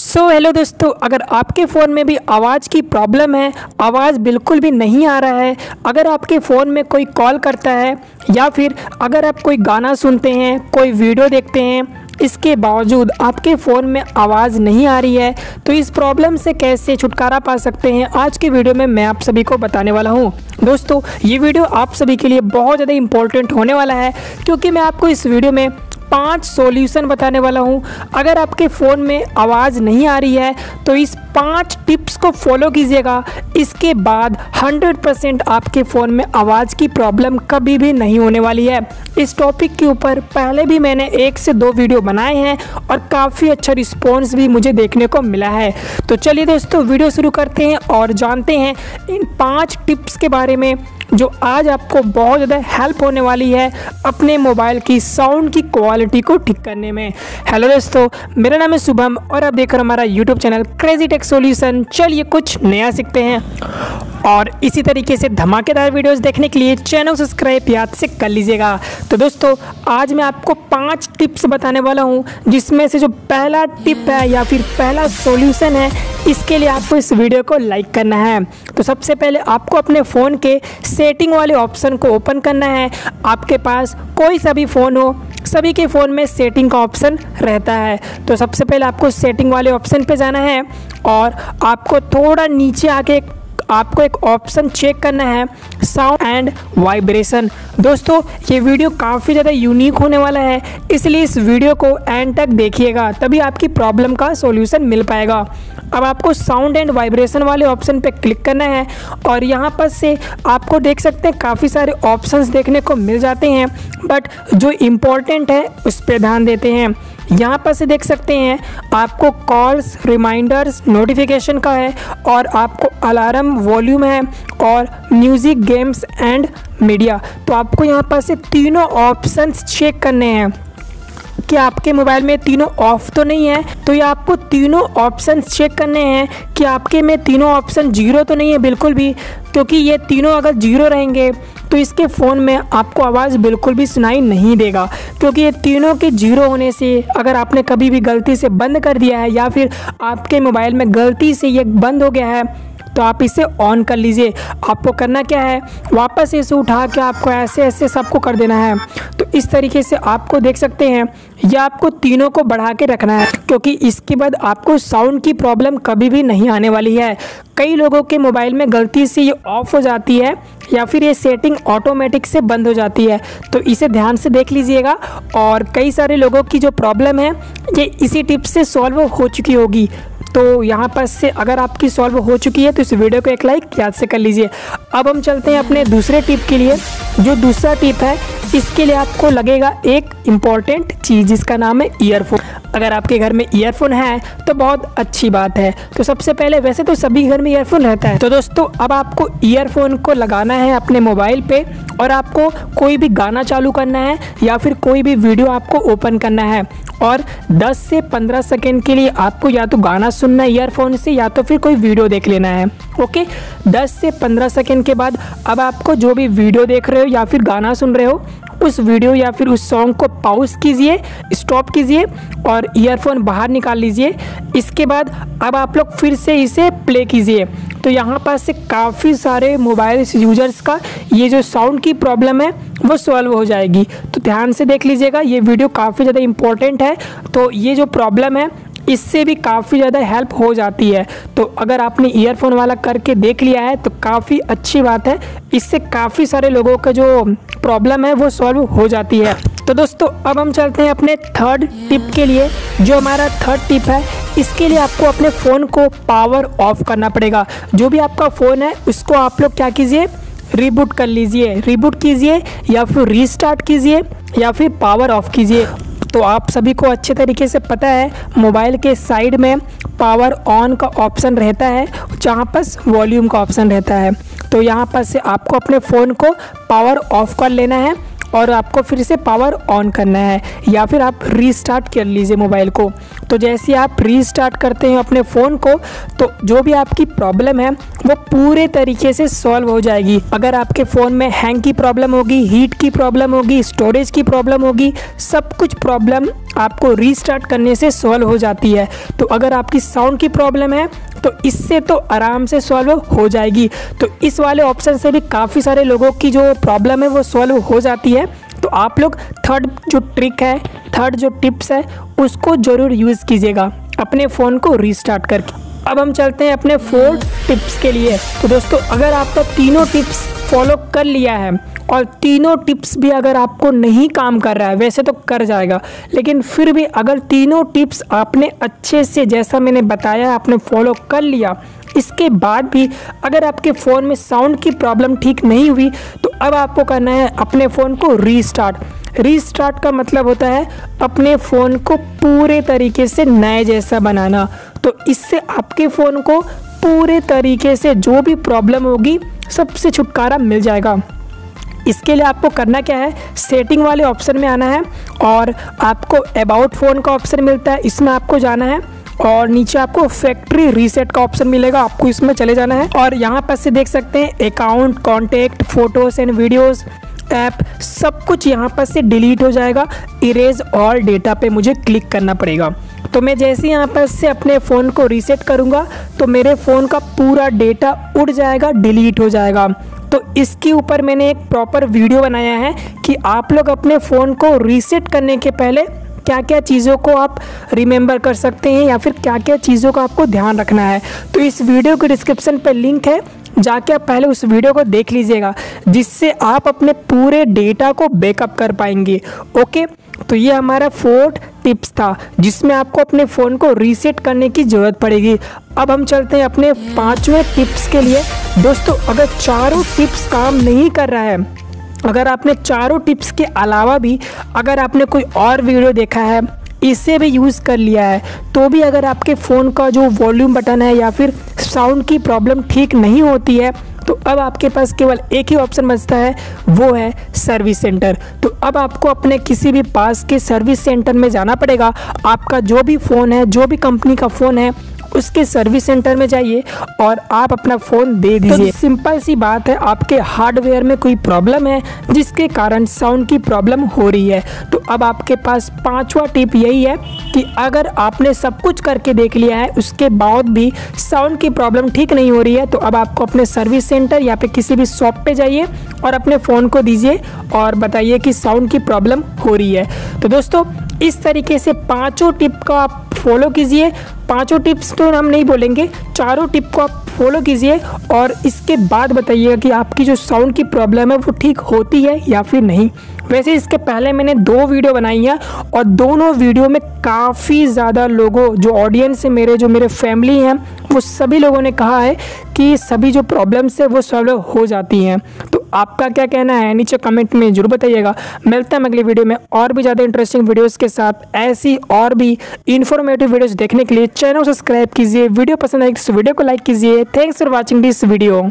Hello दोस्तों, अगर आपके फ़ोन में भी आवाज़ की प्रॉब्लम है, आवाज़ बिल्कुल भी नहीं आ रहा है, अगर आपके फ़ोन में कोई कॉल करता है या फिर अगर आप कोई गाना सुनते हैं, कोई वीडियो देखते हैं, इसके बावजूद आपके फ़ोन में आवाज़ नहीं आ रही है, तो इस प्रॉब्लम से कैसे छुटकारा पा सकते हैं आज की वीडियो में मैं आप सभी को बताने वाला हूं। दोस्तों, ये वीडियो आप सभी के लिए बहुत ज़्यादा इम्पोर्टेंट होने वाला है, क्योंकि मैं आपको इस वीडियो में 5 सॉल्यूशन बताने वाला हूं। अगर आपके फ़ोन में आवाज़ नहीं आ रही है तो इस 5 टिप्स को फॉलो कीजिएगा। इसके बाद 100% आपके फ़ोन में आवाज़ की प्रॉब्लम कभी भी नहीं होने वाली है। इस टॉपिक के ऊपर पहले भी मैंने 1 से 2 वीडियो बनाए हैं और काफ़ी अच्छा रिस्पॉन्स भी मुझे देखने को मिला है। तो चलिए दोस्तों, वीडियो शुरू करते हैं और जानते हैं इन 5 टिप्स के बारे में जो आज आपको बहुत ज़्यादा हेल्प होने वाली है अपने मोबाइल की साउंड की क्वालिटी को ठीक करने में। हेलो दोस्तों, मेरा नाम है शुभम और आप देख रहे हो हमारा YouTube channel crazy tech solution. चलिए कुछ नया सीखते हैं और इसी तरीके से धमाकेदार वीडियोस देखने के लिए चैनल सब्सक्राइब याद से कर लीजिएगा। तो दोस्तों, आज मैं आपको 5 टिप्स बताने वाला हूं, जिसमें से जो पहला टिप है या फिर पहला सॉल्यूशन है, इसके लिए आपको इस वीडियो को लाइक करना है। तो सबसे पहले आपको अपने फ़ोन के सेटिंग वाले ऑप्शन को ओपन करना है। आपके पास कोई सा भी फ़ोन हो, सभी के फ़ोन में सेटिंग का ऑप्शन रहता है। तो सबसे पहले आपको सेटिंग वाले ऑप्शन पे जाना है और आपको थोड़ा नीचे आके आपको एक ऑप्शन चेक करना है, साउंड एंड वाइब्रेशन। दोस्तों, ये वीडियो काफ़ी ज़्यादा यूनिक होने वाला है, इसलिए इस वीडियो को एंड तक देखिएगा, तभी आपकी प्रॉब्लम का सॉल्यूशन मिल पाएगा। अब आपको साउंड एंड वाइब्रेशन वाले ऑप्शन पे क्लिक करना है और यहाँ पर से आपको देख सकते हैं काफ़ी सारे ऑप्शंस देखने को मिल जाते हैं, बट जो इम्पोर्टेंट है उस पर ध्यान देते हैं। यहाँ पर से देख सकते हैं आपको कॉल्स, रिमाइंडर्स, नोटिफिकेशन का है और आपको अलार्म, वॉल्यूम है और म्यूज़िक, गेम्स एंड मीडिया। तो आपको यहाँ पर से तीनों ऑप्शंस चेक करने हैं कि आपके मोबाइल में तीनों ऑफ तो नहीं है। तो ये आपको तीनों ऑप्शंस चेक करने हैं कि आपके में तीनों ऑप्शन जीरो तो नहीं है बिल्कुल भी, क्योंकि ये तीनों अगर जीरो रहेंगे तो इसके फ़ोन में आपको आवाज़ बिल्कुल भी सुनाई नहीं देगा, क्योंकि ये तीनों के जीरो होने से अगर आपने कभी भी गलती से बंद कर दिया है या फिर आपके मोबाइल में गलती से ये बंद हो गया है तो आप इसे ऑन कर लीजिए। आपको करना क्या है, वापस इसे उठा के आपको ऐसे ऐसे सबको कर देना है। तो इस तरीके से आपको देख सकते हैं या आपको तीनों को बढ़ा के रखना है, क्योंकि इसके बाद आपको साउंड की प्रॉब्लम कभी भी नहीं आने वाली है। कई लोगों के मोबाइल में गलती से ये ऑफ हो जाती है या फिर ये सेटिंग ऑटोमेटिक से बंद हो जाती है, तो इसे ध्यान से देख लीजिएगा। और कई सारे लोगों की जो प्रॉब्लम है ये इसी टिप से सॉल्व हो चुकी होगी। तो यहाँ पर से अगर आपकी सॉल्व हो चुकी है तो इस वीडियो को एक लाइक याद से कर लीजिए। अब हम चलते हैं अपने दूसरे टिप के लिए। जो दूसरा टिप है, इसके लिए आपको लगेगा एक इम्पॉर्टेंट चीज़, जिसका नाम है ईयरफोन। अगर आपके घर में ईयरफोन है तो बहुत अच्छी बात है। तो सबसे पहले, वैसे तो सभी घर में ईयरफोन रहता है, तो दोस्तों अब आपको ईयरफोन को लगाना है अपने मोबाइल पे और आपको कोई भी गाना चालू करना है या फिर कोई भी वीडियो आपको ओपन करना है और 10 से 15 सेकेंड के लिए आपको या तो गाना सुनना है ईयरफोन से या तो फिर कोई वीडियो देख लेना है। ओके, 10 से 15 सेकेंड के बाद अब आपको जो भी वीडियो देख रहे हो या फिर गाना सुन रहे हो उस वीडियो या फिर उस सॉन्ग को पॉज कीजिए, स्टॉप कीजिए और ईयरफोन बाहर निकाल लीजिए। इसके बाद अब आप लोग फिर से इसे प्ले कीजिए। तो यहाँ पर से काफ़ी सारे मोबाइल यूजर्स का ये जो साउंड की प्रॉब्लम है वो सॉल्व हो जाएगी। तो ध्यान से देख लीजिएगा, ये वीडियो काफ़ी ज़्यादा इम्पोर्टेंट है। तो ये जो प्रॉब्लम है इससे भी काफ़ी ज़्यादा हेल्प हो जाती है। तो अगर आपने ईयरफोन वाला करके देख लिया है तो काफ़ी अच्छी बात है, इससे काफ़ी सारे लोगों का जो प्रॉब्लम है वो सॉल्व हो जाती है। तो दोस्तों, अब हम चलते हैं अपने थर्ड टिप के लिए। जो हमारा थर्ड टिप है, इसके लिए आपको अपने फ़ोन को पावर ऑफ करना पड़ेगा। जो भी आपका फ़ोन है उसको आप लोग क्या कीजिए, रीबूट कर लीजिए, रीबूट कीजिए या फिर रीस्टार्ट कीजिए या फिर पावर ऑफ कीजिए। तो आप सभी को अच्छे तरीके से पता है, मोबाइल के साइड में पावर ऑन का ऑप्शन रहता है, जहाँ पर वॉल्यूम का ऑप्शन रहता है। तो यहाँ पर से आपको अपने फ़ोन को पावर ऑफ कर लेना है और आपको फिर से पावर ऑन करना है या फिर आप रीस्टार्ट कर लीजिए मोबाइल को। तो जैसे आप रीस्टार्ट करते हैं अपने फ़ोन को तो जो भी आपकी प्रॉब्लम है वो पूरे तरीके से सॉल्व हो जाएगी। अगर आपके फ़ोन में हैंग की प्रॉब्लम होगी, हीट की प्रॉब्लम होगी, स्टोरेज की प्रॉब्लम होगी, सब कुछ प्रॉब्लम आपको रीस्टार्ट करने से सॉल्व हो जाती है। तो अगर आपकी साउंड की प्रॉब्लम है तो इससे तो आराम से सॉल्व हो जाएगी। तो इस वाले ऑप्शन से भी काफ़ी सारे लोगों की जो प्रॉब्लम है वो सॉल्व हो जाती है। तो आप लोग थर्ड जो ट्रिक है, थर्ड जो टिप्स है, उसको ज़रूर यूज़ कीजिएगा अपने फ़ोन को रीस्टार्ट करके। अब हम चलते हैं अपने 4 टिप्स के लिए। तो दोस्तों, अगर आपने तीनों टिप्स फॉलो कर लिया है और तीनों टिप्स भी अगर आपको नहीं काम कर रहा है, वैसे तो कर जाएगा, लेकिन फिर भी अगर तीनों टिप्स आपने अच्छे से, जैसा मैंने बताया, आपने फॉलो कर लिया, इसके बाद भी अगर आपके फ़ोन में साउंड की प्रॉब्लम ठीक नहीं हुई, तो अब आपको करना है अपने फ़ोन को रीस्टार्ट। रीस्टार्ट का मतलब होता है अपने फ़ोन को पूरे तरीके से नए जैसा बनाना। तो इससे आपके फ़ोन को पूरे तरीके से जो भी प्रॉब्लम होगी सबसे छुटकारा मिल जाएगा। इसके लिए आपको करना क्या है, सेटिंग वाले ऑप्शन में आना है और आपको अबाउट फ़ोन का ऑप्शन मिलता है, इसमें आपको जाना है और नीचे आपको फैक्ट्री रीसेट का ऑप्शन मिलेगा, आपको इसमें चले जाना है। और यहाँ पर से देख सकते हैं account, contact, photos and videos, app, सब कुछ यहाँ पर से डिलीट हो जाएगा। इरेज ऑल डेटा पे मुझे क्लिक करना पड़ेगा। तो मैं जैसे यहाँ पर से अपने फ़ोन को रीसेट करूँगा तो मेरे फ़ोन का पूरा डेटा उड़ जाएगा, डिलीट हो जाएगा। तो इसके ऊपर मैंने एक प्रॉपर वीडियो बनाया है कि आप लोग अपने फ़ोन को रीसेट करने के पहले क्या क्या चीज़ों को आप रिमेंबर कर सकते हैं या फिर क्या क्या चीज़ों का आपको ध्यान रखना है। तो इस वीडियो के डिस्क्रिप्शन पर लिंक है, जाके आप पहले उस वीडियो को देख लीजिएगा, जिससे आप अपने पूरे डेटा को बैकअप कर पाएंगे। ओके, तो ये हमारा 4th टिप्स था जिसमें आपको अपने फ़ोन को रीसेट करने की ज़रूरत पड़ेगी। अब हम चलते हैं अपने 5वें टिप्स के लिए। दोस्तों, अगर चारों टिप्स काम नहीं कर रहा है, अगर आपने चारों टिप्स के अलावा भी अगर आपने कोई और वीडियो देखा है, इसे भी यूज़ कर लिया है, तो भी अगर आपके फ़ोन का जो वॉल्यूम बटन है या फिर साउंड की प्रॉब्लम ठीक नहीं होती है, तो अब आपके पास केवल एक ही ऑप्शन बचता है, वो है सर्विस सेंटर। तो अब आपको अपने किसी भी पास के सर्विस सेंटर में जाना पड़ेगा। आपका जो भी फ़ोन है, जो भी कंपनी का फ़ोन है, उसके सर्विस सेंटर में जाइए और आप अपना फ़ोन दे दीजिए। तो सिंपल सी बात है, आपके हार्डवेयर में कोई प्रॉब्लम है जिसके कारण साउंड की प्रॉब्लम हो रही है। तो अब आपके पास 5वां टिप यही है कि अगर आपने सब कुछ करके देख लिया है, उसके बाद भी साउंड की प्रॉब्लम ठीक नहीं हो रही है, तो अब आपको अपने सर्विस सेंटर या फिर किसी भी शॉप पे जाइए और अपने फ़ोन को दीजिए और बताइए कि साउंड की प्रॉब्लम हो रही है। तो दोस्तों, इस तरीके से 5 टिप का आप फॉलो कीजिए। 5 टिप्स तो हम नहीं बोलेंगे, चारों टिप को आप फॉलो कीजिए और इसके बाद बताइएगा कि आपकी जो साउंड की प्रॉब्लम है वो ठीक होती है या फिर नहीं। वैसे इसके पहले मैंने 2 वीडियो बनाई हैं और दोनों वीडियो में काफ़ी ज़्यादा लोगों, जो ऑडियंस है मेरे, जो मेरे फैमिली हैं, वो सभी लोगों ने कहा है कि सभी जो प्रॉब्लम्स है वो सॉल्व हो जाती हैं। तो आपका क्या कहना है नीचे कमेंट में जरूर बताइएगा। मिलते हैं अगली वीडियो में और भी ज़्यादा इंटरेस्टिंग वीडियोज़ के साथ। ऐसी और भी इन्फॉर्मेटिव वीडियोज़ देखने के लिए चैनल सब्सक्राइब कीजिए। वीडियो पसंद आए तो वीडियो को लाइक कीजिए। Thanks for watching this video.